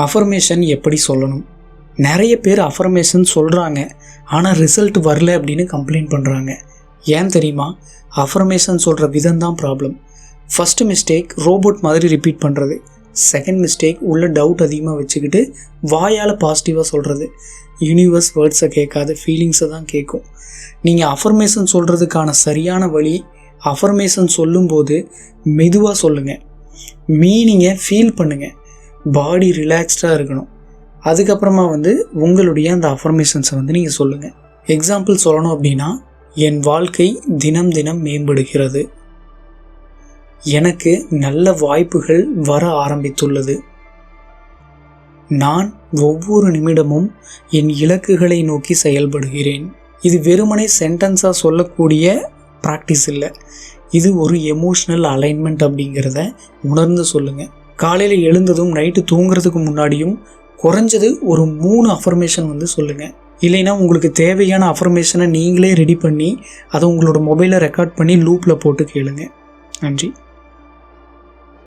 Affirmation எப்படி சொல்லணும்? நிறைய பேர் அஃபர்மேஷன் சொல்கிறாங்க, ஆனால் ரிசல்ட் வரல அப்படின்னு கம்ப்ளைண்ட் பண்ணுறாங்க. ஏன் தெரியுமா? அஃபர்மேஷன் சொல்கிற விதம் தான் ப்ராப்ளம். ஃபஸ்ட்டு மிஸ்டேக் ரோபோட் மாதிரி ரிப்பீட் பண்ணுறது. செகண்ட் மிஸ்டேக் உள்ள டவுட் அதிகமாக வச்சுக்கிட்டு வாயால் பாசிட்டிவாக சொல்கிறது. யூனிவர்ஸ் வேர்ட்ஸை கேட்காது, ஃபீலிங்ஸை தான் கேட்கும். நீங்கள் அஃபர்மேஷன் சொல்கிறதுக்கான சரியான வழி, அஃபர்மேஷன் சொல்லும்போது மெதுவாக சொல்லுங்கள், மீனிங்கை ஃபீல் பண்ணுங்கள், பாடி ரிலாக்ஸ்டாக இருக்கணும். அதுக்கப்புறமா உங்களுடைய அந்த அஃபர்மேஷன்ஸை நீங்கள் சொல்லுங்கள். எக்ஸாம்பிள் சொல்லணும் அப்படின்னா, என் வாழ்க்கை தினம் தினம் மேம்படுகிறது, எனக்கு நல்ல வாய்ப்புகள் வர ஆரம்பித்துள்ளது, நான் ஒவ்வொரு நிமிடமும் என் இலக்குகளை நோக்கி செயல்படுகிறேன். இது வெறுமனே சென்டென்ஸாக சொல்லக்கூடிய ப்ராக்டிஸ் இல்லை, இது ஒரு எமோஷ்னல் அலைன்மெண்ட் அப்படிங்கிறத உணர்ந்து சொல்லுங்கள். காலையில் எழுந்ததும் நைட்டு தூங்குறதுக்கு முன்னாடியும் குறைஞ்சது ஒரு 3 அஃபர்மேஷன் சொல்லுங்கள். இல்லைன்னா உங்களுக்கு தேவையான அஃபர்மேஷனை நீங்களே ரெடி பண்ணி அதை உங்களோட மொபைலில் ரெக்கார்ட் பண்ணி லூப்பில் போட்டு கேளுங்க. நன்றி.